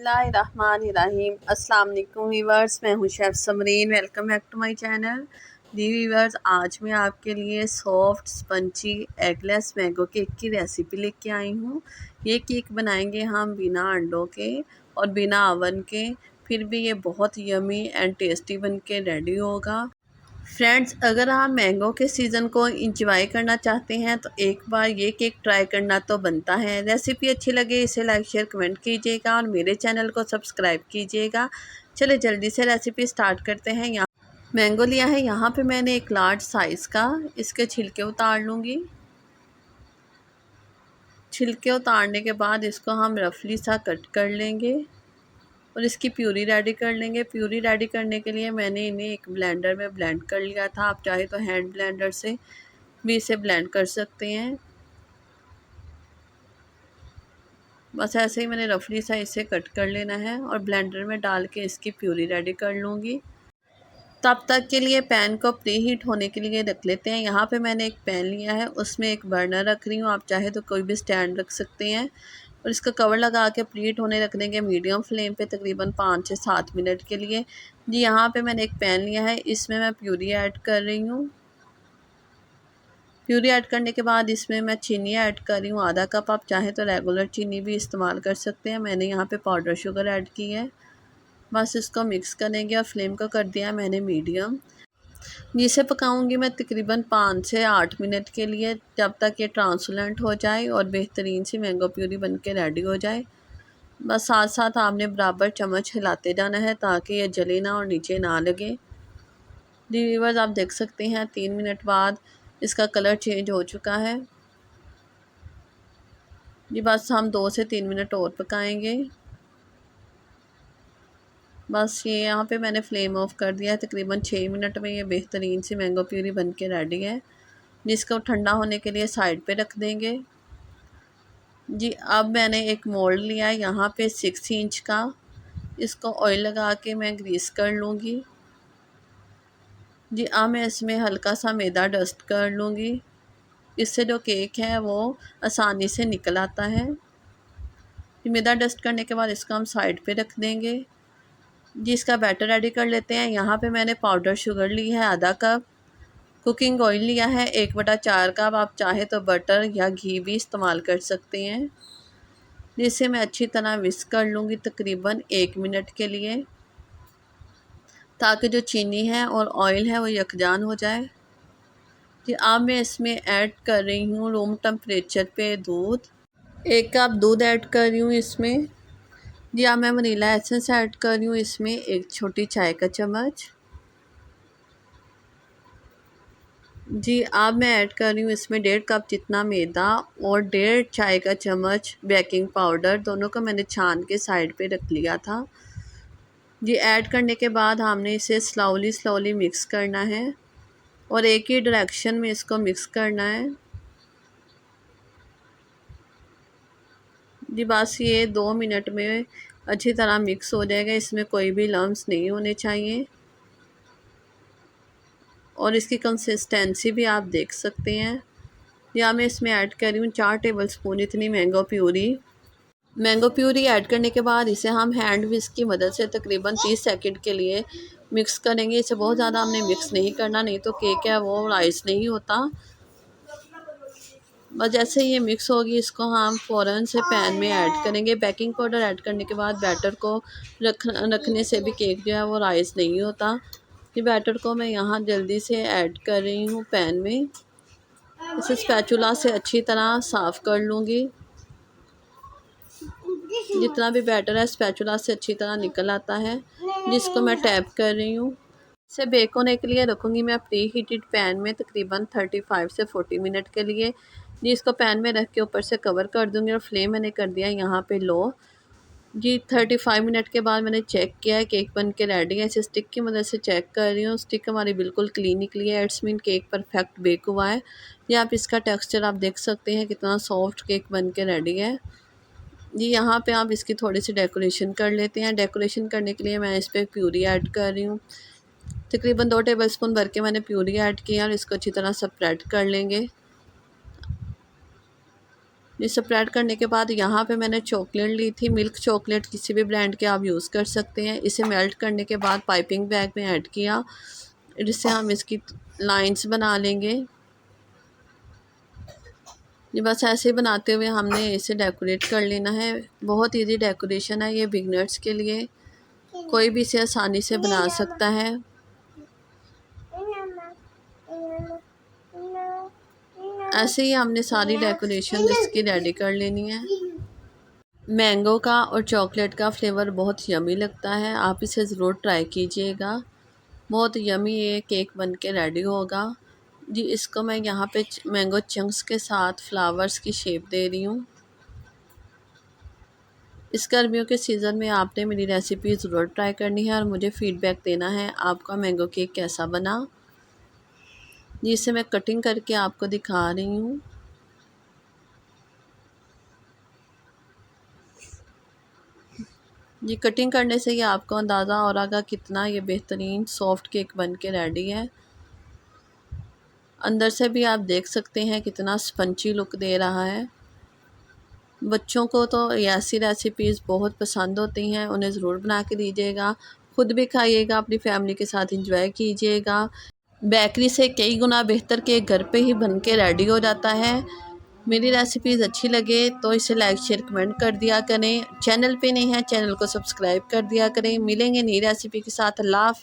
बिस्मिल्लाहिर्रहमानिर्रहीम। अस्सलाम वालेकुम वीवर्स, मैं हूँ chef Samreen. Welcome back to my channel. जी वीवर्स, आज मैं आपके लिए soft spongy eggless mango cake की रेसिपी लेके आई हूँ। ये केक बनाएंगे हम बिना अंडों के और बिना ओवन के, फिर भी ये बहुत यमी एंड टेस्टी बन के रेडी होगा। फ्रेंड्स, अगर आप मैंगो के सीज़न को इंजॉय करना चाहते हैं तो एक बार ये केक ट्राई करना तो बनता है। रेसिपी अच्छी लगे इसे लाइक शेयर कमेंट कीजिएगा और मेरे चैनल को सब्सक्राइब कीजिएगा। चलिए जल्दी से रेसिपी स्टार्ट करते हैं। यहाँ मैंगो लिया है, यहाँ पे मैंने एक लार्ज साइज़ का, इसके छिलके उतार लूँगी। छिलके उतारने के बाद इसको हम रफली सा कट कर लेंगे और इसकी प्यूरी रेडी कर लेंगे। प्यूरी रेडी करने के लिए मैंने इन्हें एक ब्लेंडर में ब्लेंड कर लिया था। आप चाहे तो हैंड ब्लेंडर से भी इसे ब्लेंड कर सकते हैं। बस ऐसे ही मैंने रफली सा इसे कट कर लेना है और ब्लेंडर में डाल के इसकी प्यूरी रेडी कर लूँगी। तब तक के लिए पैन को प्री हीट होने के लिए रख लेते हैं। यहाँ पे मैंने एक पैन लिया है, उसमें एक बर्नर रख रही हूँ। आप चाहे तो कोई भी स्टैंड रख सकते हैं और इसका कवर लगा के प्री हीट होने रख देंगे मीडियम फ्लेम पे तकरीबन 5 से 7 मिनट के लिए। जी, यहाँ पे मैंने एक पैन लिया है, इसमें मैं प्यूरी ऐड कर रही हूँ। प्यूरी ऐड करने के बाद इसमें मैं चीनी ऐड कर रही हूँ आधा कप। आप चाहे तो रेगुलर चीनी भी इस्तेमाल कर सकते हैं। मैंने यहाँ पे पाउडर शुगर ऐड की है। बस इसको मिक्स करेंगे और फ्लेम को कर दिया मैंने मीडियम। जिसे पकाऊंगी मैं तकरीबन 5 से 8 मिनट के लिए, जब तक ये ट्रांसपेरेंट हो जाए और बेहतरीन सी मैंगो प्यूरी बन के रेडी हो जाए। बस साथ साथ आपने बराबर चम्मच हिलाते जाना है ताकि ये जले ना और नीचे ना लगे। जी व्यूअर्स, आप देख सकते हैं 3 मिनट बाद इसका कलर चेंज हो चुका है। जी बस हम 2 से 3 मिनट और पकाएंगे। बस ये यहाँ पे मैंने फ्लेम ऑफ कर दिया है। तकरीबन 6 मिनट में ये बेहतरीन सी मैंगो प्यूरी बन के रेडी है, जिसको ठंडा होने के लिए साइड पे रख देंगे। जी, अब मैंने एक मोल्ड लिया है यहाँ पे 6 इंच का, इसको ऑयल लगा के मैं ग्रीस कर लूँगी। जी, अब मैं इसमें हल्का सा मैदा डस्ट कर लूँगी, इससे जो केक है वो आसानी से निकल आता है। मैदा डस्ट करने के बाद इसको हम साइड पे रख देंगे। जी, इसका बैटर रेडी कर लेते हैं। यहाँ पे मैंने पाउडर शुगर ली है आधा कप, कुकिंग ऑयल लिया है 1/4 कप। आप चाहे तो बटर या घी भी इस्तेमाल कर सकते हैं। जिसे मैं अच्छी तरह विस्क कर लूँगी तकरीबन 1 मिनट के लिए, ताकि जो चीनी है और ऑयल है वो यकजान हो जाए। जी, अब मैं इसमें ऐड कर रही हूँ रूम टेम्परेचर पे दूध। 1 कप दूध ऐड कर रही हूँ इसमें। जी, अब मैं वनीला एसेंस ऐड कर रही हूँ इसमें 1 छोटी चाय का चम्मच। जी, अब मैं ऐड कर रही हूँ इसमें 1.5 कप जितना मैदा और 1.5 चाय का चम्मच बेकिंग पाउडर। दोनों को मैंने छान के साइड पे रख लिया था। जी, ऐड करने के बाद हमने इसे स्लोली मिक्स करना है और एक ही डायरेक्शन में इसको मिक्स करना है। जी, बस ये 2 मिनट में अच्छी तरह मिक्स हो जाएगा। इसमें कोई भी लम्स नहीं होने चाहिए और इसकी कंसिस्टेंसी भी आप देख सकते हैं। या मैं इसमें ऐड कर रही हूँ 4 टेबलस्पून इतनी mango puree. Mango puree add करने के बाद इसे हम हैंड विस्क की मदद से तकरीबन 30 सेकंड के लिए मिक्स करेंगे। इसे बहुत ज़्यादा हमने मिक्स नहीं करना, नहीं तो केक है वो राइस नहीं होता। बस जैसे ये मिक्स होगी इसको हम फ़ौरन से पैन में ऐड करेंगे। बेकिंग पाउडर ऐड करने के बाद बैटर को रखने से भी केक जो है वो राइस नहीं होता। ये बैटर को मैं यहाँ जल्दी से ऐड कर रही हूँ पैन में। इसे स्पैचुला से अच्छी तरह साफ़ कर लूँगी। जितना भी बैटर है स्पैचुला से अच्छी तरह निकल आता है, जिसको मैं टैप कर रही हूँ। इसे बेक होने के लिए रखूँगी मैं प्री हीटेड पैन में तकरीबन 35 से 40 मिनट के लिए। जी, इसको पैन में रख के ऊपर से कवर कर दूँगी और फ्लेम मैंने कर दिया यहाँ पे लो। जी, 35 मिनट के बाद मैंने चेक किया है केक बन के रेडी है। इसे स्टिक की मदद से चेक कर रही हूँ, स्टिक हमारी बिल्कुल क्लीन निकली है। It's mean cake perfect bake हुआ है। या आप इसका टेक्सचर आप देख सकते हैं कितना सॉफ्ट केक बन के रेडी है। जी, यहाँ पे आप इसकी थोड़ी सी डेकोरेशन कर लेते हैं। डेकोरेशन करने के लिए मैं इस पर प्यूरी ऐड कर रही हूँ। तकरीबन 2 टेबलस्पून भर के मैंने प्यूरी ऐड किया और इसको अच्छी तरह स्प्रेड कर लेंगे। ये स्प्रेड करने के बाद यहाँ पे मैंने चॉकलेट ली थी, मिल्क चॉकलेट, किसी भी ब्रांड के आप यूज़ कर सकते हैं। इसे मेल्ट करने के बाद पाइपिंग बैग में ऐड किया, जिससे हम इसकी लाइंस बना लेंगे। ये बस ऐसे ही बनाते हुए हमने इसे डेकोरेट कर लेना है। बहुत इजी डेकोरेशन है ये बिगनर्स के लिए, कोई भी इसे आसानी से बना सकता है। ऐसे ही हमने सारी डेकोरेशन इसकी रेडी कर लेनी है। मैंगो का और चॉकलेट का फ्लेवर बहुत यमी लगता है, आप इसे ज़रूर ट्राई कीजिएगा। बहुत यमी ये केक बन के रेडी होगा जी। इसको मैं यहाँ पे मैंगो चंक्स के साथ फ्लावर्स की शेप दे रही हूँ। इस गर्मियों के सीज़न में आपने मेरी रेसिपी ज़रूर ट्राई करनी है और मुझे फ़ीडबैक देना है आपका मैंगो केक कैसा बना। जिसे मैं कटिंग करके आपको दिखा रही हूँ। ये कटिंग करने से ही आपको अंदाज़ा हो रहा होगा कितना ये बेहतरीन सॉफ्ट केक बन के रेडी है। अंदर से भी आप देख सकते हैं कितना स्पंची लुक दे रहा है। बच्चों को तो ऐसी रेसिपीज़ बहुत पसंद होती हैं, उन्हें ज़रूर बना के दीजिएगा। खुद भी खाइएगा, अपनी फैमिली के साथ एंजॉय कीजिएगा। बेकरी से कई गुना बेहतर केक घर पे ही बन के रेडी हो जाता है। मेरी रेसिपीज़ अच्छी लगे तो इसे लाइक शेयर कमेंट कर दिया करें। चैनल पे नहीं है, चैनल को सब्सक्राइब कर दिया करें। मिलेंगे नई रेसिपी के साथ। अल्लाह हाफ़िज़।